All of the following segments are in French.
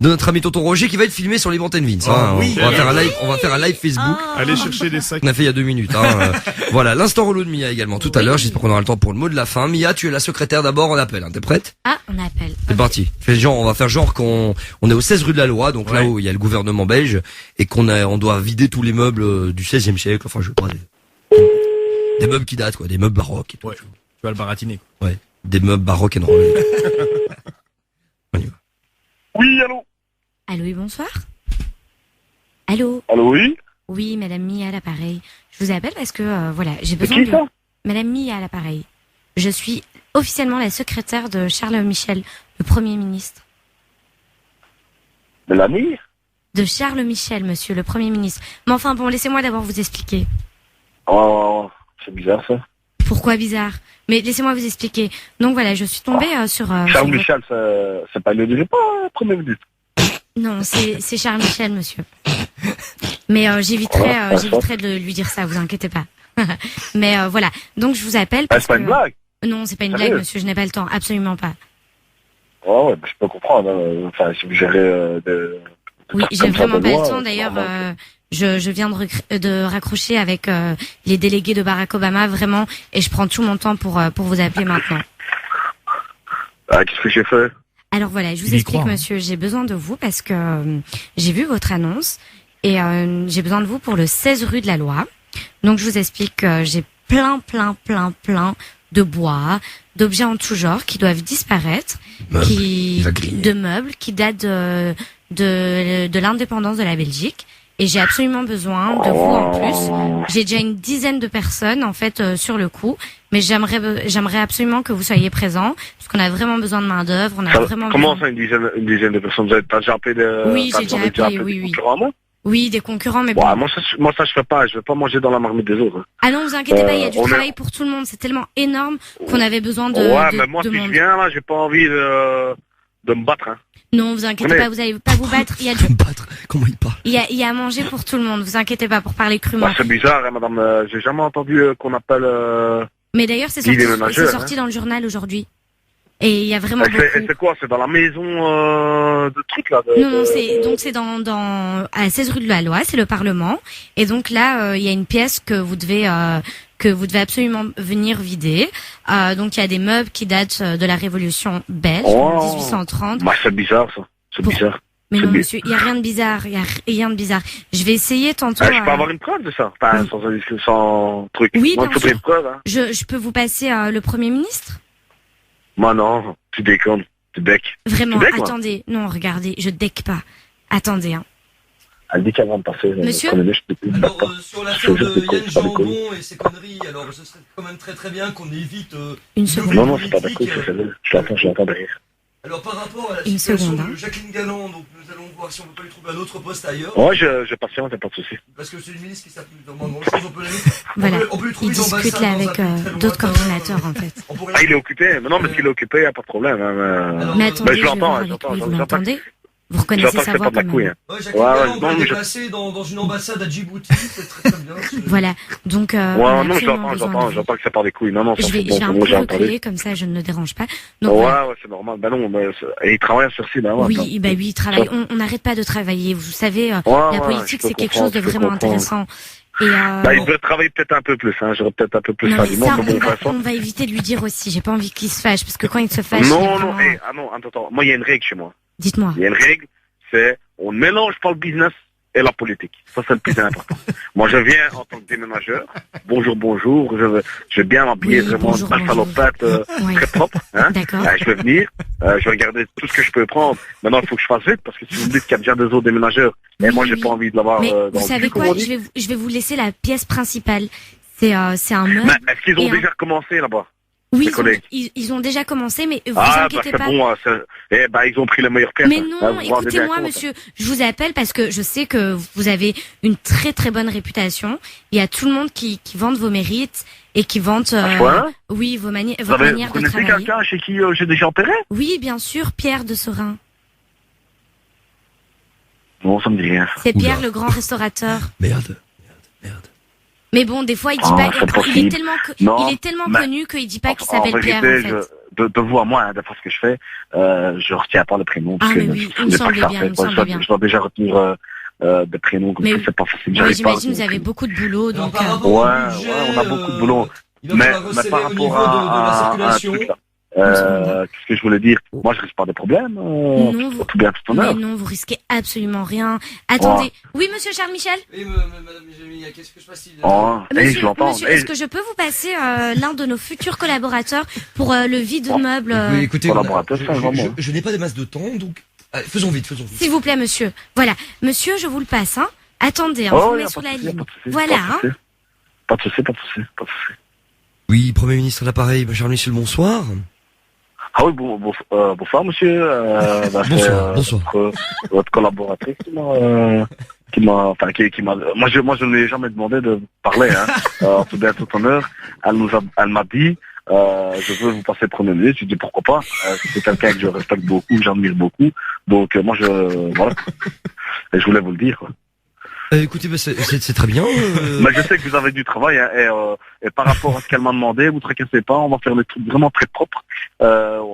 de notre ami Tonton Roger qui va être filmé sur les Mountain Vince. Oui. On va faire un live Facebook. Allez chercher des sacs. On a fait il y a 2 minutes. Voilà, l'instant relou de Mia également tout à l'heure. J'espère qu'on aura le temps pour le mot de la fin. Mia, tu es la secrétaire d'abord, on appelle. T'es prête? Ah, on appelle. C'est parti. On va faire genre qu'on est au 16 rue de la Loi, donc là où il y a le gouvernement belge, et on doit vider tous les meubles du 16e siècle. Enfin, je sais pas, des meubles qui datent, quoi, des meubles baroques. Et tout. Ouais. Tu vas le baratiner. Ouais, des meubles baroques and roll. On y va. Oui, allô? Allô et bonsoir. Allô. Allô, oui? Oui, Madame Mia à l'appareil. Je vous appelle parce que, voilà, j'ai besoin qui, ça? Madame Mia à l'appareil. Je suis officiellement la secrétaire de Charles Michel, le Premier ministre. De l'ami? De Charles Michel, monsieur, le Premier ministre. Mais enfin bon, laissez-moi d'abord vous expliquer. Oh, c'est bizarre, ça. Pourquoi bizarre? Mais laissez-moi vous expliquer. Donc voilà, je suis tombée sur... Charles sur Michel, c'est pas le dirigeant, pas Premier ministre. Non, c'est Charles Michel, monsieur. Mais j'éviterai de lui dire ça, vous inquiétez pas. Mais voilà, donc je vous appelle parce c'est pas une blague? Non, c'est pas une Sérieux? blague, monsieur, je n'ai pas le temps, absolument pas. Oh, ouais, je peux comprendre. Enfin, si vous gérez Oui, j'ai comme ça vraiment de pas loi, le temps. c'est D'ailleurs, normal je viens de raccrocher avec les délégués de Barack Obama, vraiment, et je prends tout mon temps pour vous appeler maintenant. Qu'est-ce que j'ai fait? Alors voilà, je vous explique, monsieur, j'ai besoin de vous parce que j'ai vu votre annonce et j'ai besoin de vous pour le 16 rue de la Loi. Donc je vous explique que j'ai plein de bois, d'objets en tout genre qui doivent disparaître, de meubles qui datent de l'indépendance de la Belgique. Et j'ai absolument besoin de vous en plus. J'ai déjà une dizaine de personnes en fait sur le coup, mais j'aimerais absolument que vous soyez présents parce qu'on a vraiment besoin de main d'œuvre. Comment ça, une dizaine de personnes? Vous avez déjà appelé Oui, j'ai déjà appelé, oui. Oui, des concurrents, mais bon. Ouais, moi ça je fais pas. Je vais pas manger dans la marmite des autres. Ah non, vous inquiétez pas, il y a du travail pour tout le monde. C'est tellement énorme qu'on avait besoin de mais moi de si monde. je viens là, j'ai pas envie de me battre. Hein. Non, vous inquiétez pas, vous allez pas vous battre. Il y a Me battre. Comment il parle? il y a à manger pour tout le monde. Vous inquiétez pas pour parler crûment. C'est bizarre, hein, madame. J'ai jamais entendu qu'on appelle. Mais d'ailleurs, c'est sorti dans le journal aujourd'hui. Et il y a vraiment beaucoup. C'est quoi? C'est dans la maison de trucs là. Non, c'est à 16 rue de la Loi, c'est le Parlement. Et donc là, il y a une pièce que vous devez absolument venir vider. Donc il y a des meubles qui datent de la Révolution belge, 1830. Bah c'est bizarre ça. C'est bizarre. Mais non, monsieur, il y a rien de bizarre. Il y a rien de bizarre. Je vais essayer tantôt. Je peux avoir une preuve de ça, enfin, sans truc. Oui, moi, bien sûr. une preuve. Hein. Je peux vous passer le Premier ministre? Moi non, tu déconnes, tu bec. Vraiment, tu bec, attendez. Non, regardez, je deck pas. Attendez, hein. Elle dit qu'avant de passer. Monsieur Alors, sur l'affaire de Yann Jambon et ses conneries, alors ce serait quand même très bien qu'on évite... Une seconde. Non, c'est pas d'accord, c'est celle-là. Je l'entends derrière. Alors par rapport à la Une situation seconde, hein. de Jacqueline Galland, donc nous allons voir si on peut pas lui trouver un autre poste ailleurs. Ouais, je patiente, y'a pas de souci. Parce que c'est une ministre qui s'appelle dans grand chose, on peut la mettre. Voilà. On peut lui Il trouver une discute ambassade là dans avec un pays très d'autres lointain, coordinateurs en fait. on pourrait- Ah, il est occupé. Mais non, mais s'il est occupé, y'a pas de problème. Hein, Alors, Mais attendez, je je vais l'entends, voir avec j'entends, lui, vous j'entends. l'entendez? Vous reconnaissez J'entends que sa c'est voix pas de quand la couille. même. Hein. Ouais, Jacqueline Galland, on peut la déplacer dans une ambassade à Djibouti, c'est très bien. Voilà, donc on a Non, absolument besoin de vous. j'entends que ça part des couilles. Non, Je vais un peu reculer, comme ça je ne le dérange pas. Donc, voilà. Ouais, c'est normal. Bah non, et il travaille sur site, là. Oui, il travaille. On n'arrête pas de travailler. Vous savez, la politique, c'est quelque chose de vraiment intéressant. Et il peut travailler peut-être un peu plus, hein. J'aurais peut-être un peu plus non, mais d'arguments, ça, mais bon, de toute façon. on va éviter de lui dire aussi. J'ai pas envie qu'il se fâche, parce que quand il se fâche, Non, attends. Moi, il y a une règle chez moi. Dites-moi. Il y a une règle, c'est on ne mélange pas le business et la politique. Ça, c'est le plus important. Moi, je viens en tant que déménageur. Bonjour. Je vais bien m'habiller vraiment bonjour, une salopette très propre. Hein. D'accord. Je vais venir. Je vais regarder tout ce que je peux prendre. Maintenant, il faut que je fasse vite parce que si vous me dites qu'il y a déjà des autres déménageurs, et moi, j'ai pas envie de l'avoir Mais dans vous savez quoi, je vais vous laisser la pièce principale. C'est un meuble. Mais est-ce qu'ils ont déjà recommencé là-bas? Oui, ils ont déjà commencé, mais vous inquiétez pas. Bon, ils ont pris la meilleure pièce. Mais non, écoutez-moi, monsieur, je vous appelle parce que je sais que vous avez une très très bonne réputation. Il y a tout le monde qui vante vos mérites et qui vante, oui, votre manière de travailler. Vous connaissez quelqu'un chez qui j'ai déjà opéré? Oui, bien sûr, Pierre de Sorin. Non, ça me dit rien. C'est Pierre, le grand restaurateur. Merde. Mais bon, des fois, il dit pas. Il est tellement connu qu'il dit pas qu'il s'appelle Pierre. En fait. de vous à moi, hein, d'après ce que je fais, je retiens pas le prénom. Parce Ah, que mais oui, je il me voulais pas semblait que ça bien, fait. il me semblait bien. Je dois déjà retenir des prénoms, comme Mais ça, oui. c'est pas facile. Oui, J'arrive pas à j'imagine, vous retenir avez le beaucoup de boulot, donc... par rapport prénom. au Ouais, budget, ouais, on a beaucoup de boulot. il va Mais falloir par resserrer au rapport niveau de la à un circulation. truc là. Qu'est-ce que je voulais dire? Moi, je risque pas des problèmes. Non, vous... Tout bien, tout en Mais heure. non, vous risquez absolument rien. Attendez. Oui, monsieur Charles Michel? Oui, madame Jérémy, qu'est-ce que se passe-t-il Oh, je l'entends. Monsieur, est-ce que je peux vous passer l'un de nos futurs collaborateurs pour le vide meuble Oui, écoutez, collaborateur, ça, vraiment. je n'ai pas de masse de temps, donc faisons vite. S'il vous plaît, monsieur. Voilà. Monsieur, je vous le passe, hein. Attendez, on vous met sur la ligne. Voilà, hein. Pas de souci. Oui, Premier ministre à l'appareil, Charles Michel, bonsoir. Ah oui, bonsoir, monsieur. Bonsoir. Votre collaboratrice qui m'a, moi je ne lui ai jamais demandé de parler, hein. Tout bien, tout honneur. Elle m'a dit, je veux vous passer Premier ministre. Je dis pourquoi pas. C'est quelqu'un que je respecte beaucoup, que j'admire beaucoup. Donc, voilà. Et je voulais vous le dire, quoi. Écoutez, c'est très bien. Mais je sais que vous avez du travail, hein, et par rapport à ce qu'elle m'a demandé, vous tracassez pas, on va faire des trucs vraiment très propres.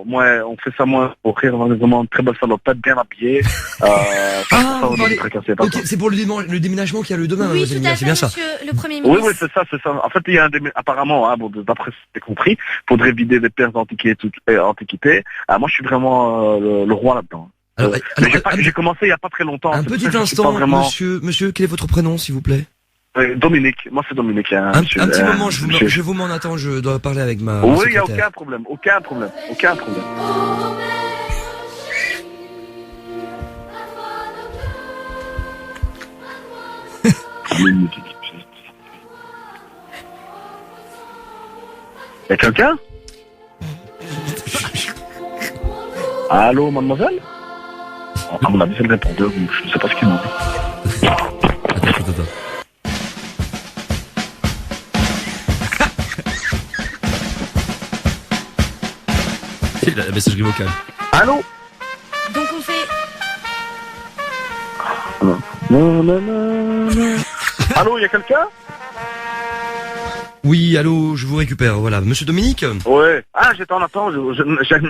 Moi, on fait ça moi pour offrir vraiment une très belle salopette, bien habillée. vous parlez... tracassez pas. Ok, c'est pour le déménagement qu'il y a le demain, Oui, tout à c'est fait, bien ça. monsieur le Premier ministre. Oui, c'est ça. En fait, il y a apparemment, hein, bon, d'après ce que j'ai compris, faudrait vider des pièces d'antiquité. Moi, je suis vraiment le roi là-dedans. Alors, j'ai commencé il y a pas très longtemps. Un petit instant, monsieur, quel est votre prénom, s'il vous plaît? Dominique, moi c'est Dominique. Hein, un petit moment, je vous m'en attends, je dois parler avec ma Oui, il n'y a secrétaire. aucun problème. Y'a quelqu'un? Allô, mademoiselle? À mon avis, c'est le répondeur, je ne sais pas ce qu'il m'a dit. Attends. C'est la messagerie vocale. Allô? Donc on fait... Allô, il y a quelqu'un? Oui, allô, je vous récupère, voilà. Monsieur Dominique? Ouais. Ah, j'étais en attente,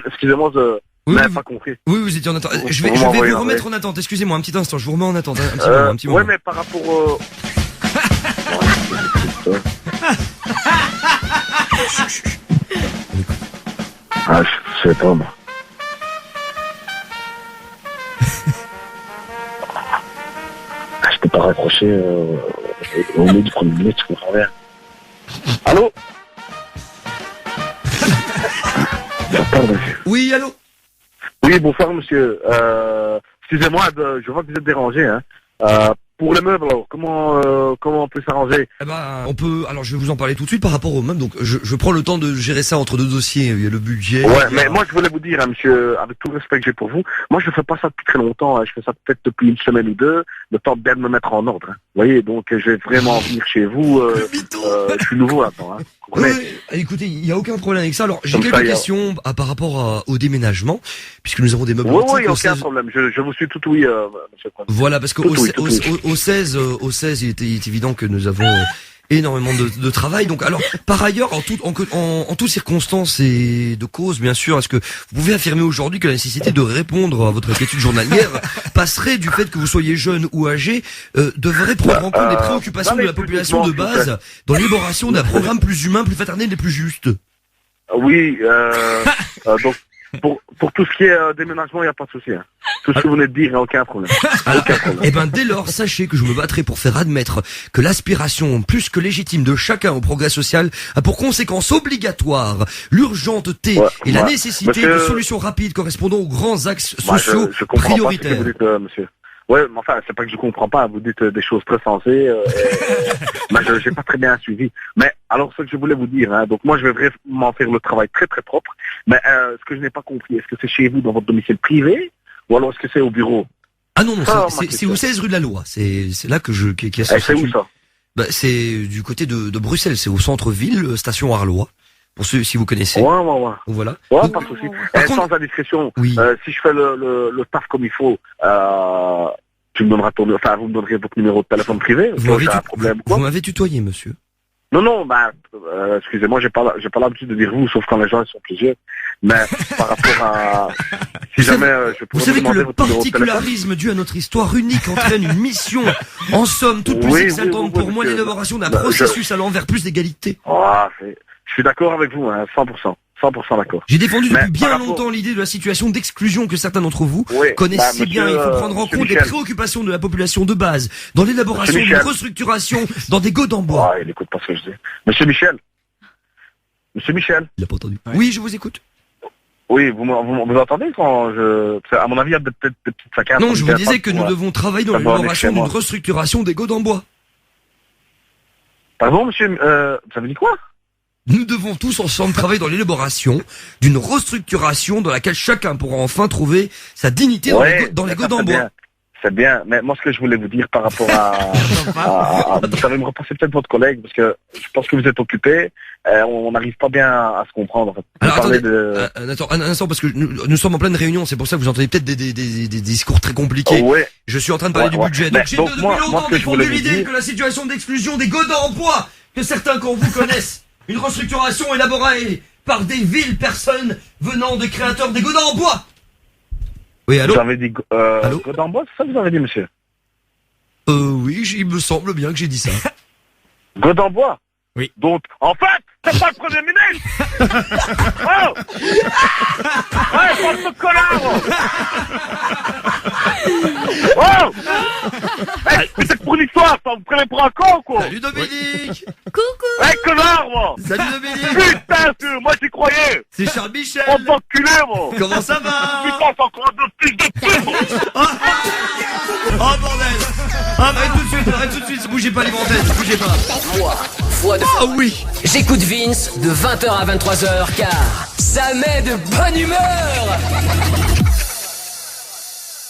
excusez-moi, je n'avais pas compris. Oui, vous étiez en attente. Je vais vous remettre en attente, excusez-moi, un petit instant, je vous remets en attente, un petit moment. Ouais, mais par rapport Ah, je sais pas, moi. Je t'ai pas raccroché au milieu du premier minute, je comprends rien. Allô? Oui, allô? Oui, bonsoir, monsieur. Excusez-moi, je vois que vous êtes dérangé, hein. Pour les meubles, alors, comment on peut s'arranger? Eh ben, on peut. Alors, je vais vous en parler tout de suite par rapport aux meubles. Donc, je prends le temps de gérer ça entre deux dossiers. Il y a le budget. Ouais, mais moi, je voulais vous dire, hein, monsieur, avec tout le respect que j'ai pour vous, moi, je fais pas ça depuis très longtemps. Hein. Je fais ça peut-être depuis une semaine ou deux. Le temps de bien me mettre en ordre. Hein. Vous voyez, donc, je vais vraiment venir chez vous. Je suis nouveau là-dedans. Hein. Écoutez, il n'y a aucun problème avec ça. Alors, j'ai Comme quelques ça, questions par rapport au déménagement, puisque nous avons des meubles Oui, antiques. oui, aucun problème. Je vous suis tout oui, monsieur. Voilà, parce que Tout au 16, il est évident que nous avons énormément de travail. Donc, alors, par ailleurs, en toutes circonstances et de cause, bien sûr, est-ce que vous pouvez affirmer aujourd'hui que la nécessité de répondre à votre inquiétude journalière passerait du fait que vous soyez jeune ou âgé, devrait prendre en compte les préoccupations de la population de base dans l'élaboration d'un programme plus humain, plus fraternel et plus juste? Oui, donc, pour tout ce qui est déménagement, il n'y a pas de souci. Hein. Tout ce que vous venez de dire, il n'y a aucun problème. Eh ben, dès lors, sachez que je me battrai pour faire admettre que l'aspiration plus que légitime de chacun au progrès social a pour conséquence obligatoire l'urgenteté et la nécessité de solutions rapides correspondant aux grands axes sociaux je comprends prioritaires. Pas ce que vous dites, monsieur. Ouais, mais enfin, c'est pas que je comprends pas, vous dites des choses très sensées, mais j'ai pas très bien suivi. Mais alors, ce que je voulais vous dire, hein, donc moi je vais vraiment faire le travail très très propre, mais ce que je n'ai pas compris, est-ce que c'est chez vous dans votre domicile privé, ou alors est-ce que c'est au bureau? Ah non, c'est au 16 rue de la Loi, c'est là que c'est où ça? Bah, c'est du côté de Bruxelles, c'est au centre-ville, station Arlois. Pour ceux, si vous connaissez. Ouais. Voilà. Ouais, pas de souci. Sans indiscrétion, oui. Si je fais le taf comme il faut, tu me donneras vous me donnerez votre numéro de téléphone privé. Vous m'avez tutoyé, monsieur. Non, excusez-moi, j'ai pas l'habitude de dire vous, sauf quand les gens sont plusieurs. Mais par rapport à, si jamais je Vous pourrais savez que demander le votre numéro de téléphone. particularisme dû à notre histoire unique entraîne une mission, en somme, toute plus Oui, exaltante oui, pour moi, monsieur. l'élaboration d'un processus allant vers plus d'égalité. Je suis d'accord avec vous, hein, 100%. 100% d'accord. J'ai défendu Mais depuis bien par rapport- longtemps l'idée de la situation d'exclusion que certains d'entre vous Oui, connaissent si bien. Il faut prendre en monsieur compte les Michel. préoccupations de la population de base, dans l'élaboration Monsieur d'une Michel. restructuration, dans des godes en bois. Il écoute pas ce que je dis. Monsieur Michel. Il a pas entendu. Oui, je vous écoute. Oui, vous entendez quand à mon avis, il y a peut-être des petites saccades. Non, je vous disais que nous devons travailler dans D'abord, l'élaboration d'une laissez-moi. restructuration des godes en bois. Pardon, monsieur, vous avez dit quoi? Nous devons tous ensemble travailler dans l'élaboration d'une restructuration dans laquelle chacun pourra enfin trouver sa dignité dans les godes en bois. C'est bien, mais moi ce que je voulais vous dire par rapport vous savez me repasser peut-être votre collègue parce que je pense que vous êtes occupé, on n'arrive pas bien à se comprendre en fait. Alors Vous parlez attendez, un instant parce que nous sommes en pleine réunion, c'est pour ça que vous entendez peut-être des discours très compliqués. Ouais. Je suis en train de parler du budget. Mais Donc j'ai donc, depuis moi, longtemps ce que je voulais défendu vous l'idée dire- que la situation d'exclusion des godes en bois, que certains qu'on vous connaissent, une restructuration élaborée par des villes personnes venant de créateurs des godes en bois. Oui, allô? Vous avez dit Allô God en bois, c'est ça que vous avez dit, monsieur? Oui, il me semble bien que j'ai dit ça. God en bois? Oui. Donc, en fait, c'est pas le Premier ministre! Oh! Ouais, pas ce connard! Oh! Hey, mais c'est pour l'histoire, ça, vous prenez pour un con, ou quoi? Salut Dominique. Coucou. Hey, connard, moi! Salut Dominique. Putain, moi j'y croyais! C'est Charles Michel. On t'enculé, moi! Comment ça va? Putain, c'est encore un autre fils de pute! Oh bordel. Arrête tout de suite, bougez pas les antennes, bougez pas. Moi, voix de... Ah oui. J'écoute Vince de 20h à 23h car ça met de bonne humeur.